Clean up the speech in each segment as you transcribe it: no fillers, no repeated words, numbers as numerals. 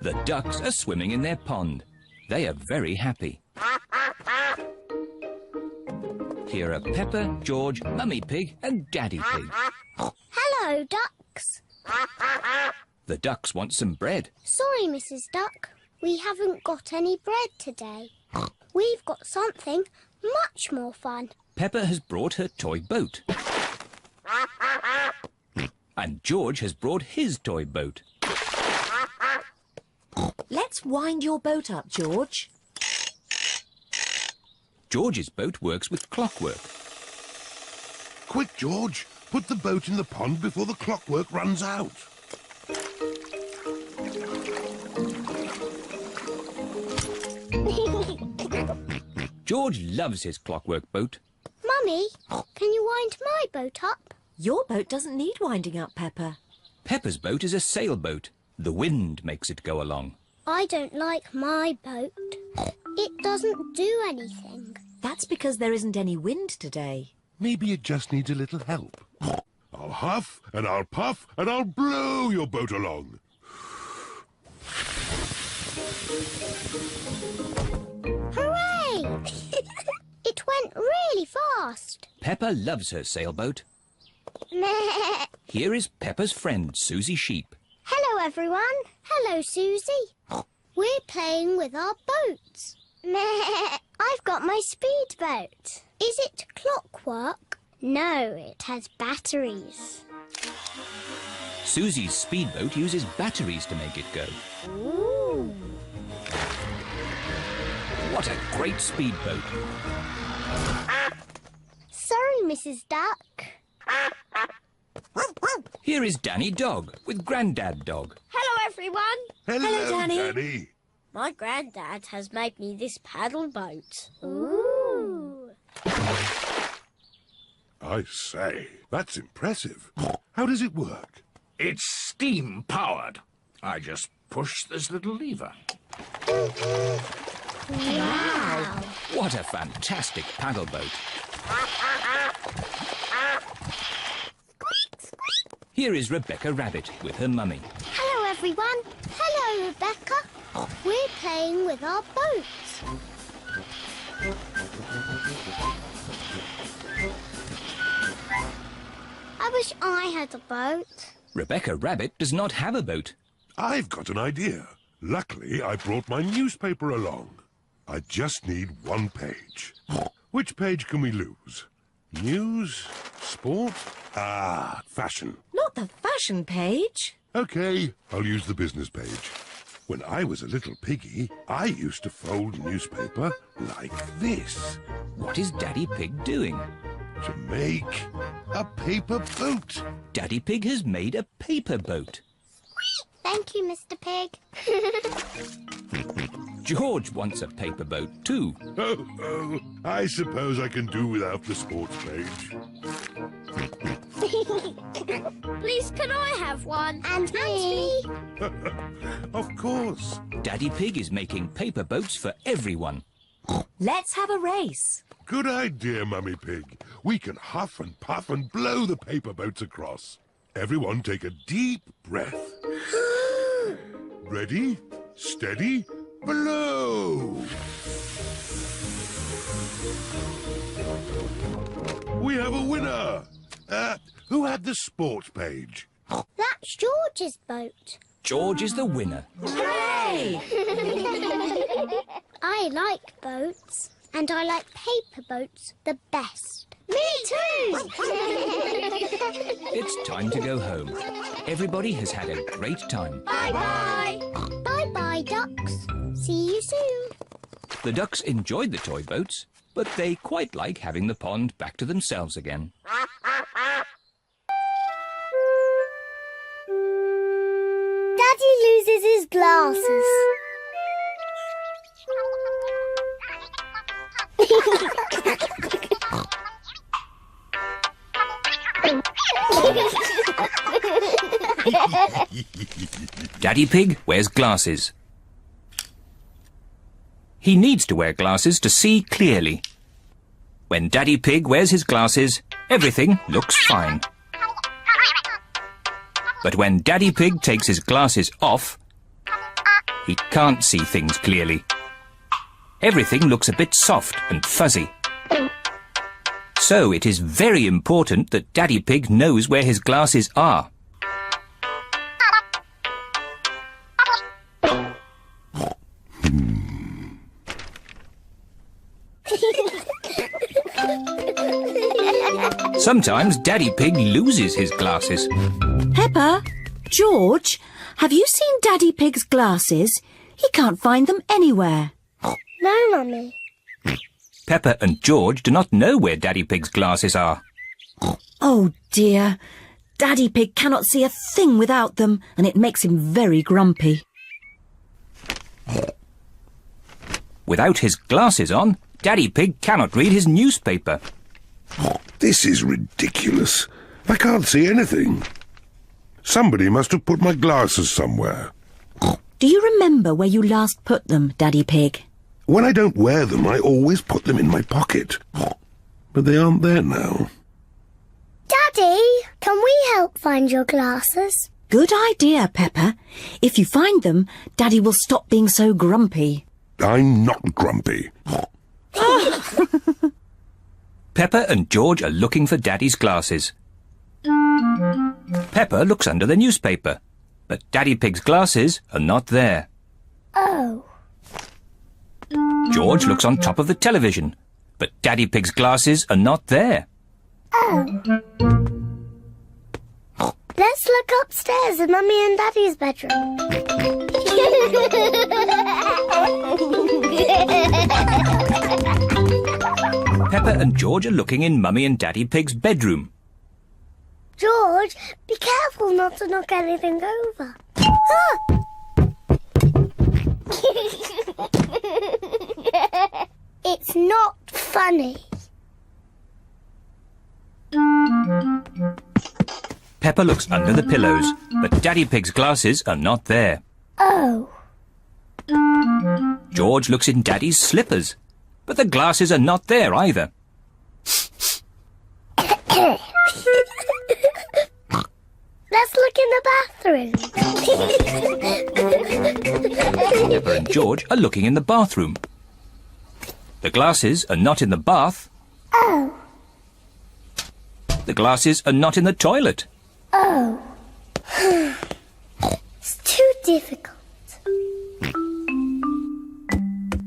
The ducks are swimming in their pond. They are very happy. Here are Peppa, George, Mummy Pig and Daddy Pig. Hello, ducks. The ducks want some bread. Sorry, Mrs. Duck. We haven't got any bread today. We've got something much more fun. Peppa has brought her toy boat. And George has brought his toy boat. Let's wind your boat up, George. George's boat works with clockwork. Quick, George. Put the boat in the pond before the clockwork runs out. George loves his clockwork boat. Mummy, can you wind my boat up? Your boat doesn't need winding up, Peppa. Peppa's boat is a sailboat. The wind makes it go along. I don't like my boat. It doesn't do anything. That's because there isn't any wind today. Maybe it just needs a little help. I'll huff and I'll puff and I'll blow your boat along. Hooray! It went really fast. Peppa loves her sailboat. Meh. Here is Peppa's friend, Susie Sheep. Hello, everyone. Hello, Susie. We're playing with our boats. Meh. I've got my speedboat. Is it clockwork? No, it has batteries. Susie's speedboat uses batteries to make it go. Ooh. What a great speedboat. Sorry, Mrs. Duck. Here is Danny Dog with Grandad Dog. Hello, everyone. Hello, Danny. Danny. My granddad has made me this paddle boat. Ooh. I say, that's impressive. How does it work? It's steam-powered. I just push this little lever. Wow. What a fantastic paddle boat. Here is Rebecca Rabbit with her mummy. Hello, everyone. Hello, Rebecca. We're playing with our boats. I wish I had a boat. Rebecca Rabbit does not have a boat. I've got an idea. Luckily, I brought my newspaper along. I just need one page. Which page can we lose? News? Sport? Ah, fashion. Not the fashion page. OK, I'll use the business page. When I was a little piggy, I used to fold newspaper like this What is Daddy Pig doing? to make a paper boat. Daddy Pig has made a paper boat. Thank you, Mr. Pig. George wants a paper boat too. Oh, I suppose I can do without the sports page. Please, can I have one? And me. Of course. Daddy Pig is making paper boats for everyone. Let's have a race. Good idea, Mummy Pig. We can huff and puff and blow the paper boats across. Everyone take a deep breath. Ready, steady, blow! We have a winner! Who had the sports page? That's George's boat. George is the winner. Hooray! I like boats, and I like paper boats the best. Me too! It's time to go home. Everybody has had a great time. Bye-bye. Bye-bye, ducks. See you soon. The ducks enjoyed the toy boats, but they quite like having the pond back to themselves again. Daddy loses his glasses. Daddy Pig wears glasses. He needs to wear glasses to see clearly. When Daddy Pig wears his glasses, everything looks fine. But when Daddy Pig takes his glasses off, he can't see things clearly. Everything looks a bit soft and fuzzy. So it is very important that Daddy Pig knows where his glasses are. Sometimes Daddy Pig loses his glasses. Peppa, George, have you seen Daddy Pig's glasses? He can't find them anywhere. No, Mummy. Peppa and George do not know where Daddy Pig's glasses are. Oh dear, Daddy Pig cannot see a thing without them, and it makes him very grumpy. Without his glasses on, Daddy Pig cannot read his newspaper. This is ridiculous. I can't see anything. Somebody must have put my glasses somewhere. Do you remember where you last put them, Daddy Pig? When I don't wear them, I always put them in my pocket. But they aren't there now. Daddy, can we help find your glasses? Good idea, Peppa. If you find them, Daddy will stop being so grumpy. I'm not grumpy. Peppa and George are looking for Daddy's glasses. Peppa looks under the newspaper, but Daddy Pig's glasses are not there. Oh. George looks on top of the television, but Daddy Pig's glasses are not there. Oh. Let's look upstairs in Mummy and Daddy's bedroom. Peppa and George are looking in Mummy and Daddy Pig's bedroom. George, be careful not to knock anything over. Ah! It's not funny. Peppa looks under the pillows, but Daddy Pig's glasses are not there. Oh. George looks in Daddy's slippers, but the glasses are not there either. Let's look in the bathroom. Peppa and George are looking in the bathroom. The glasses are not in the bath. Oh. The glasses are not in the toilet. Oh. It's too difficult.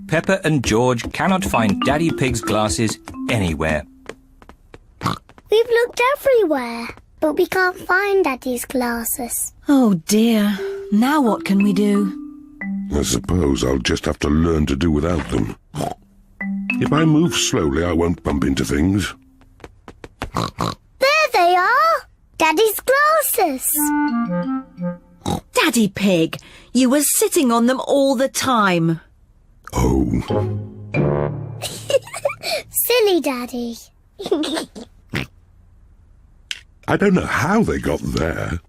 Peppa and George cannot find Daddy Pig's glasses anywhere. We've looked everywhere, but we can't find Daddy's glasses. Oh dear, now what can we do? I suppose I'll just have to learn to do without them. If I move slowly, I won't bump into things. There they are! Daddy's glasses! Daddy Pig, you were sitting on them all the time. Oh. Silly Daddy. I don't know how they got there.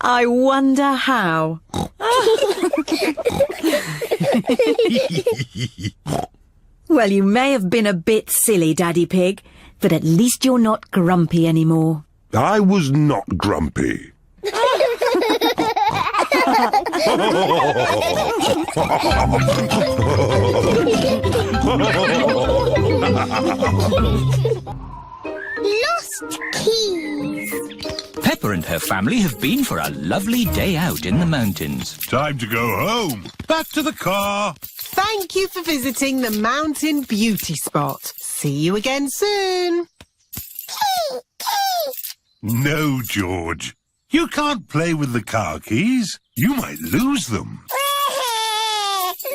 I wonder how. Well, you may have been a bit silly, Daddy Pig, but at least you're not grumpy anymore. I was not grumpy. Lost keys. Peppa and her family have been for a lovely day out in the mountains. Time to go home. Back to the car. Thank you for visiting the Mountain Beauty Spot. See you again soon. No, George. You can't play with the car keys. You might lose them.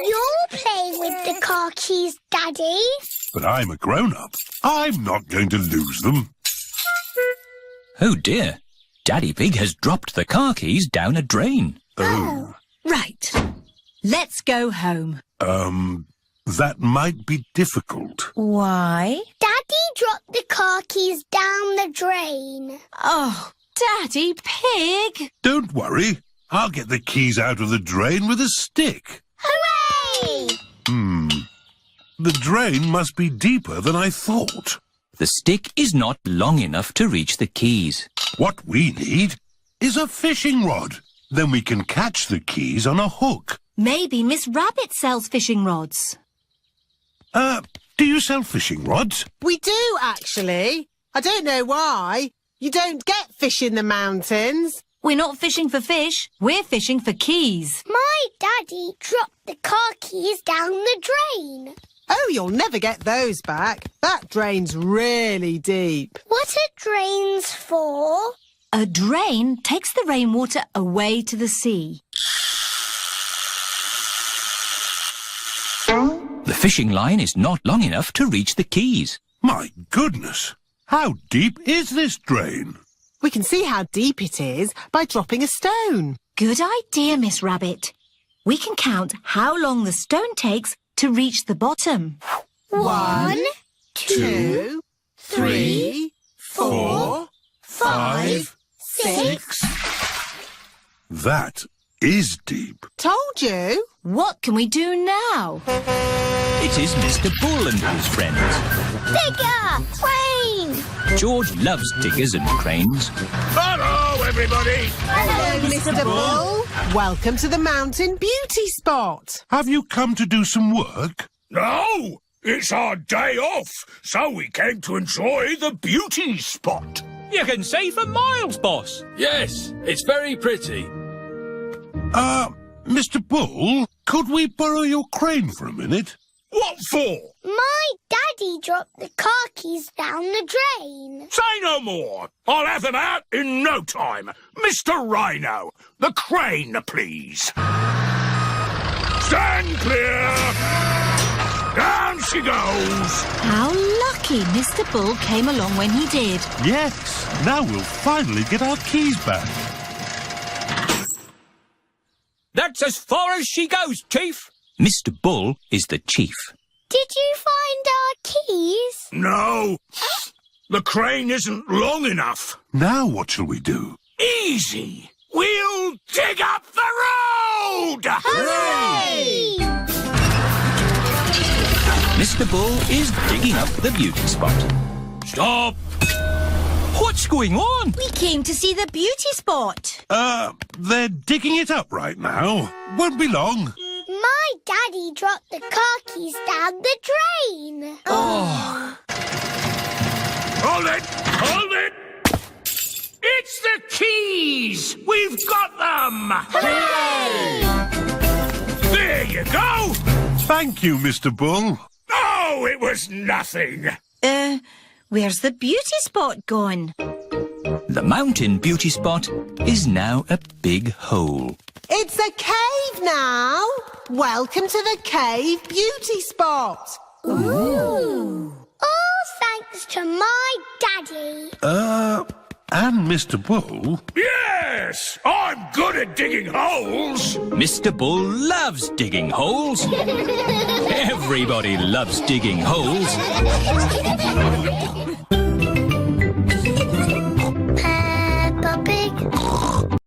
You're playing with the car keys, Daddy. But I'm a grown-up. I'm not going to lose them. Oh dear, Daddy Pig has dropped the car keys down a drain. Oh. Right, let's go home. That might be difficult. Why? Daddy dropped the car keys down the drain. Oh, Daddy Pig! Don't worry. I'll get the keys out of the drain with a stick. Hooray! The drain must be deeper than I thought. The stick is not long enough to reach the keys. What we need is a fishing rod. Then we can catch the keys on a hook. Maybe Miss Rabbit sells fishing rods. Do you sell fishing rods? We do, actually. I don't know why. You don't get fish in the mountains. We're not fishing for fish. We're fishing for keys. My daddy dropped the car keys down the drain. Oh, you'll never get those back. That drain's really deep. What are drains for? A drain takes the rainwater away to the sea. The fishing line is not long enough to reach the keys. My goodness! How deep is this drain? We can see how deep it is by dropping a stone. Good idea, Miss Rabbit. We can count how long the stone takes to reach the bottom. 1, 2, 3, 4, 5, 6. That is deep. Told you. What can we do now? It is Mr. Bull and his friends. Digger! Crane! George loves diggers and cranes. Hello, everybody. Hello, Mr. Bull. Welcome to the Mountain Beauty Spot. Have you come to do some work? No, it's our day off, so we came to enjoy the beauty spot. You can see for miles, boss. Yes, it's very pretty. Mr. Bull, could we borrow your crane for a minute? What for? My daddy dropped the car keys down the drain. Say no more. I'll have them out in no time. Mr. Rhino, the crane, please. Stand clear. Down she goes. How lucky Mr. Bull came along when he did. Yes, now we'll finally get our keys back. That's as far as she goes, Chief. Mr. Bull is the chief. Did you find our keys? No, the crane isn't long enough. Now what shall we do? Easy. We'll dig up the road. Hooray! Mr. Bull is digging up the beauty spot. Stop. What's going on? We came to see the beauty spot. They're digging it up right now. Won't be long. My daddy dropped the car keys down the drain. Hold it. Hold it. It's the keys. We've got them. Hooray! There you go. Thank you, Mr. Bull. Oh, it was nothing. Where's the beauty spot gone? The mountain beauty spot is now a big hole. It's a cave now. Welcome to the Cave Beauty Spot. Ooh. All thanks to my daddy. And Mr. Bull? Yes, I'm good at digging holes. Mr. Bull loves digging holes. Everybody loves digging holes.